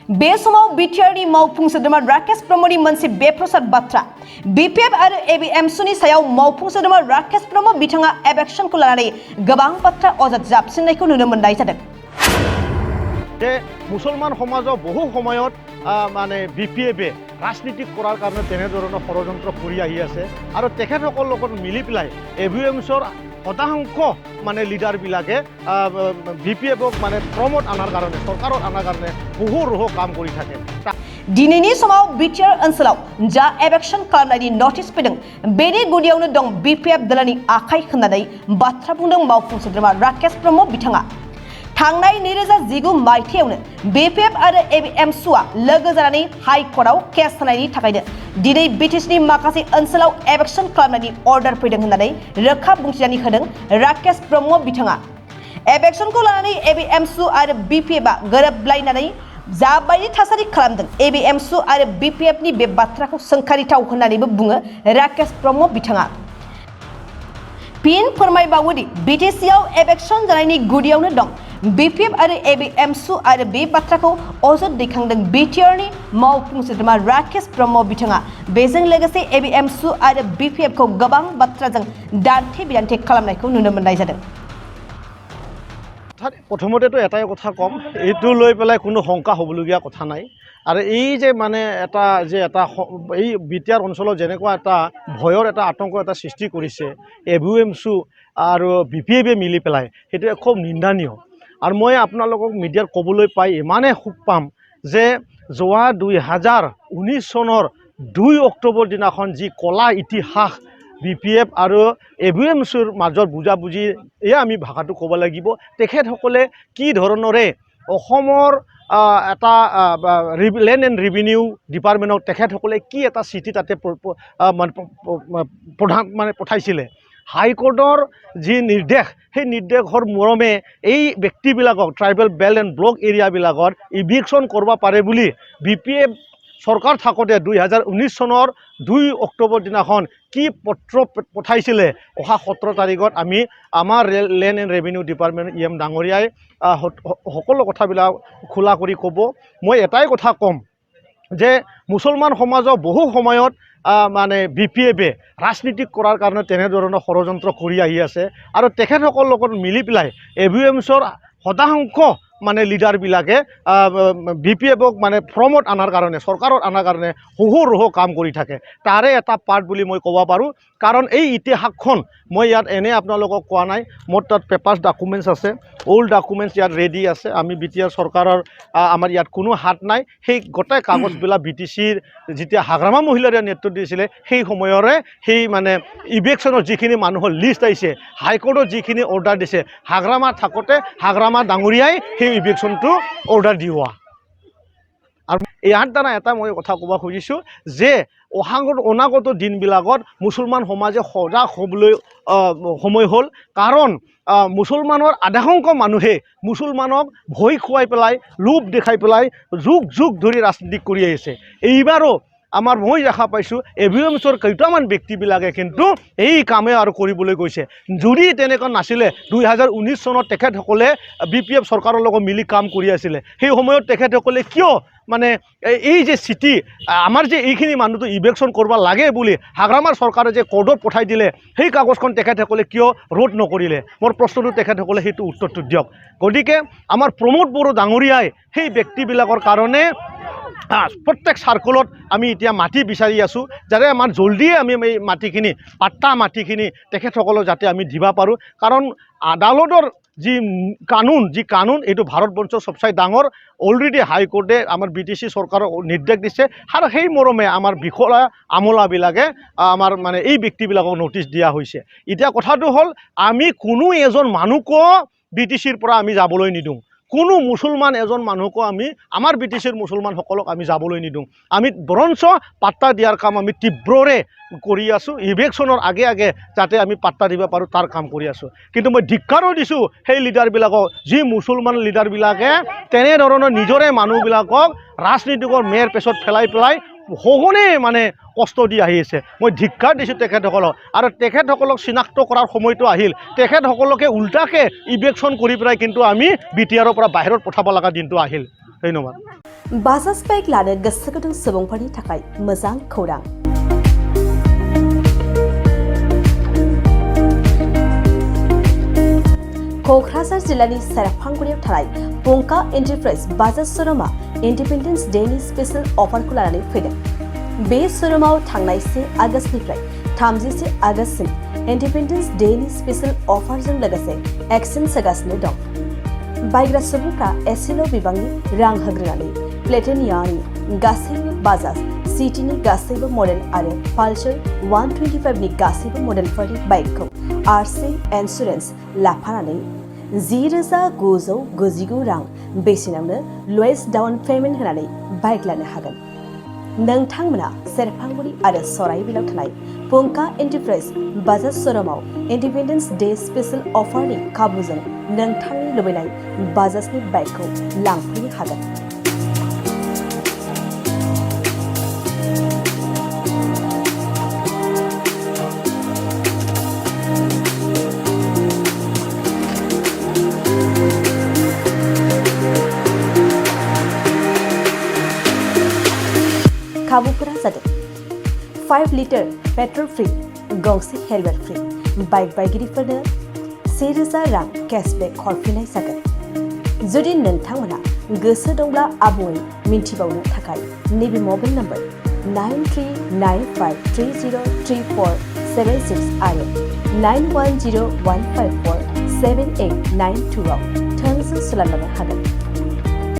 बे समाव बिटिआरनि मावफुं सोद्रोमा राकेश ब्रह्मनि मोनसे बेप्रसाद बाथ्रा बिपिएफ आरो एबीएमसुनि सायाव मावफुं सोद्रोमा राकेश ब्रह्म बिथाङा एबेक्सनखौ लानानै गोबां बाथ्रा अजद जाबसिननायखौ नुनो मोननाय जादों। যে মুছলমান সমাজৰ বহু সময়ত মানে বিপিএফে ৰাজনীতি কৰাৰ কাৰণে তেনেধৰণৰ ষড়যন্ত্ৰ কৰি আহি আছে আৰু তেখেতসকলৰ লগত মিলি পেলাই এভিএমছৰ শতাংশ মানে লিডাৰবিলাকে বিপিএফক মানে প্ৰমোট আনাৰ কাৰণে চৰকাৰত আনাৰ কাৰণে বহু কাম কৰি থাকে। दिनैनि समाव बिटिआर ओनसोलाव जा एबेक्सन खालामनायनि नटिस फैदों बेनि गुदियावनो दं बिपिएफ दलनि आखाइ होननानै बाथ्रा बुंदों मावफुं सोद्रोमा राकेश ब्रह्म बिथाङा। थांनाय 2019 मायथाइयावनो बिपिएफ आरो एबीएमसुआ लोगो जानानै हाइकर्टआव केस होनायनि थाखायनो दिनै बिटिसिनि माखासे ओनसोलाव एबेक्सन खालामनायनि अर्डार फैदों होननानै रोखा बुंथिनानै होदों राकेश ब्रह्म बिथाङा। एबेक्सनखौ लानानै एबीएमसु आरो बिपिएफआ गोरोबलायनानै जाबायदि थासारि खालामदों एबीएमसु आरो बिपिएफनि बे बाथ्राखौ सोंखारिथाव होननानैबो बुङो राकेश ब्रह्म बिथाङा। फिन फोरमायबावोदि बिटिसिआव एबेक्सन जानायनि गुदियावनो दं बिपिएफ आरो एबीएमसु आरो बे बाथ्राखौ अजद दैखांदों बिटिआरनि मावफुं सोद्रोमा राकेश ब्रह्म बिथाङा। बेजों लोगोसे एबीएमसु आरो बिपिएफखौ गोबां बाथ्राजों दान्थे बिदान्थे खालामनायखौ नुनो मोननाय जादों। প্ৰথমতেতো এটাই কথা কম, এইটো লৈ পেলাই কোনো শংকা হ'বলগীয়া কথা নাই। আৰু এই যে মানে এটা এই বিটিআৰ অঞ্চলত যেনেকুৱা এটা ভয়ৰ এটা আতংক এটা সৃষ্টি কৰিছে এভিএমছু আৰু বিপিএফে মিলি পেলাই, সেইটো খুব নিন্দনীয়। আৰু মই আপোনালোকক মিডিয়াত ক'বলৈ পাই ইমানেই সুখ পাম যে যোৱা 2019 চনৰ 2 অক্টোবৰ দিনাখন যি কলা ইতিহাস বিপিএফ আৰু এভিএমছুৰ মাজত বুজাবুজি এয়া আমি ভাষাটো ক'ব লাগিব। তেখেতসকলে কি ধৰণৰে অসমৰ এটা লেণ্ড এণ্ড ৰেভিনিউ ডিপাৰ্টমেণ্টক তেখেতসকলে কি এটা চিঠি তাতে মানে পঠাইছিলে। হাইকোৰ্টৰ যি নিৰ্দেশ সেই নিৰ্দেশৰ মৰমে এই ব্যক্তিবিলাকক ট্ৰাইবেল বেল্ট এণ্ড ব্লক এৰিয়াবিলাকত ইভিকশ্যন কৰিব পাৰে বুলি বিপিএফ চৰকাৰ থাকোঁতে 2019 চনৰ 2 অক্টোবৰ দিনাখন কি পত্ৰ পঠাইছিলে অহা 17 তাৰিখত আমি আমাৰ land and revenue department EM ডাঙৰীয়াই সকলো কথাবিলাক খোলা কৰি ক'ব। মই এটাই কথা ক'ম যে মুছলমান সমাজৰ বহু সময়ত মানে বিপিএফে ৰাজনীতি কৰাৰ কাৰণে তেনেধৰণৰ ষড়যন্ত্ৰ কৰি আহি আছে আৰু তেখেতসকলৰ লগত মিলি পেলাই এভিএমছৰ শতাংশ মানে লিডাৰবিলাকে বিপিএফক মানে প্ৰমোট আনাৰ কাৰণে চৰকাৰত আনাৰ কাৰণে বহু কাম কৰি থাকে। তাৰে এটা পাৰ্ট বুলি মই ক'ব পাৰোঁ। কাৰণ এই ইতিহাসখন মই ইয়াত এনে আপোনালোকক কোৱা নাই, মোৰ তাত পেপাৰ্ছ ডকুমেণ্টছ আছে, অল্ড ডকুমেণ্টছ ইয়াত ৰেডি আছে। আমি বিটিআৰ চৰকাৰৰ আমাৰ ইয়াত কোনো হাত নাই। সেই গোটেই কাগজবিলাক বিটিচিৰ যেতিয়া হাগ্ৰামা মহিলাৰে নেতৃত্ব দিছিলে সেই সময়ৰে সেই মানে ইভিকশ্যনৰ যিখিনি মানুহৰ লিষ্ট আহিছে, হাইকোৰ্টত যিখিনি অৰ্ডাৰ দিছে, হাগ্ৰামা থাকোঁতে হাগ্ৰামা ডাঙৰীয়াই সেই ইভিকশ্যনটো অৰ্ডাৰ দিওৱা। আৰু ইয়াৰ দ্বাৰা এটা মই কথা ক'ব খুজিছোঁ যে অনাগত দিনবিলাকত মুছলমান সমাজে সজাগ হ'বলৈ সময় হ'ল। কাৰণ মুছলমানৰ আধাসংখ্য মানুহে মুছলমানক ভয় খুৱাই পেলাই লোভ দেখাই পেলাই যুগ ধৰি ৰাজনীতি কৰি আহিছে। এইবাৰো মই দেখা পাইছোঁ এভিএমছৰ কেইটামান ব্যক্তিবিলাকে কিন্তু এই কামে আৰু কৰিবলৈ গৈছে। যদি তেনেকুৱা নাছিলে 2019 চনত তেখেতসকলে বিপিএফ চৰকাৰৰ লগত মিলি কাম কৰি আছিলে, সেই সময়ত তেখেতসকলে কিয় মানে এই যে চিঠি আমাৰ যে এইখিনি মানুহটো ইভিকশ্যন কৰিব লাগে বুলি হাগ্ৰামাৰ চৰকাৰে যে কোৰ্টত পঠাই দিলে সেই কাগজখন তেখেতসকলে কিয় ৰোধ নকৰিলে? মোৰ প্ৰশ্নটো তেখেতসকলে সেইটো উত্তৰটো দিয়ক। গতিকে আমাৰ প্ৰমোদ বড়ো ডাঙৰীয়াই সেই ব্যক্তিবিলাকৰ কাৰণে প্ৰত্যেক চাৰ্কলত আমি এতিয়া মাটি বিচাৰি আছোঁ, যাতে আমাৰ জলদিয়ে আমি এই মাটিখিনি পাট্টা মাটিখিনি তেখেতসকলক যাতে আমি দিব পাৰোঁ। কাৰণ আদালতৰ যি কানুন এইটো ভাৰতবৰ্ষৰ চবচাই ডাঙৰ। অলৰেডি হাইকোৰ্টে আমাৰ বিটিচি চৰকাৰক নিৰ্দেশ দিছে আৰু সেই মৰমে আমাৰ বিষয়া আমলাবিলাকে আমাৰ মানে এই ব্যক্তিবিলাকক নটিচ দিয়া হৈছে। এতিয়া কথাটো হ'ল আমি কোনো এজন মানুহকো বিটিচিৰ পৰা আমি যাবলৈ নিদিওঁ। কোনো মুছলমান এজন মানুহকো আমি আমাৰ বিটিচিৰ মুছলমানসকলক আমি যাবলৈ নিদিওঁ। আমি বৰঞ্চ পাট্টা দিয়াৰ কাম আমি তীব্ৰৰে কৰি আছোঁ। ইভিকশ্যনৰ আগে যাতে আমি পাট্টা দিব পাৰোঁ তাৰ কাম কৰি আছোঁ। কিন্তু মই ধিক্কাৰো দিছোঁ সেই লিডাৰবিলাকক, যি মুছলমান লিডাৰবিলাকে তেনেধৰণৰ নিজৰে মানুহবিলাকক ৰাজনীতিকৰ মেৰ পেছত পেলাই সঘনে মানে কষ্ট দি আহি আছে। মই ধিক্কাৰ দিছোঁ তেখেতসকলক। আৰু তেখেতসকলক চিনাক্ত কৰাৰ সময়টো আহিল। তেখেতসকলকে উল্টাকে ইভিকশ্যন কৰি পেলাই কিন্তু আমি বিটিআৰৰ পৰা বাহিৰত পঠাব লগা দিনটো আহিল। ধন্যবাদ। बाजाज बाइक लानो गोसो गुदुं सुबुंफोरनि थाखाय मोजां खौरां। क'क्राझार जिल्लानि सेरफांगुरियाव थानाय पंका एन्टारप्राइज बाजाज श'रुमआ इन्डिपेन्डेन्स डेनि स्पेशल अफारखौ लानानै फैदों। बे श'रुमाव थांनाय 1 आगस्तनिफ्राय 31 आगस्तसिम इन्डिपेन्डेन्स डेनि स्पेशल अफारजों लोगोसे एक्सचेन्ज होगासिनो दं। बायग्रा सुबुंफ्रा एसेल' बिबांनि रां होग्रोनानै प्लेटिनियानि गासैबो बाजाज सिटीनि गासैबो मडेल आरो पालसार 125 नि गासैबो मडेलफोरनि बाइकखौ आरसि इन्सुरेन्स लाफानानै 10,999 रां बेसेनावनो लवेस्ट डाउन पेमेन्ट होनानै बाइक लानो हागोन। नोंथांमोना सेरफांगुरि आरो सराइबिलाव थानाय पंका एन्टारप्राइज बाजाज श'रुमाव इन्डिपेन्डेन्स डे स्पेशल अफारनि खाबुजों नोंथांनि लुबैनाय बाजाजनि बाइकखौ लांफैनो हागोन। खाबुफोरा जादों 5 लिटार पेट्रल फ्री, गंसे हेलमेट फ्री, बाइक बायगिरिफोरनो 1,000 रां केशबेक हरफिननाय जागोन। जुदि नोंथांमोना गोसो दंब्ला आबुङै मिन्थिबावनो थाखाय नैबे मबाइल नम्बर 9395303476 आरो 9101547892 आव थोंजों सोलायनो हागोन।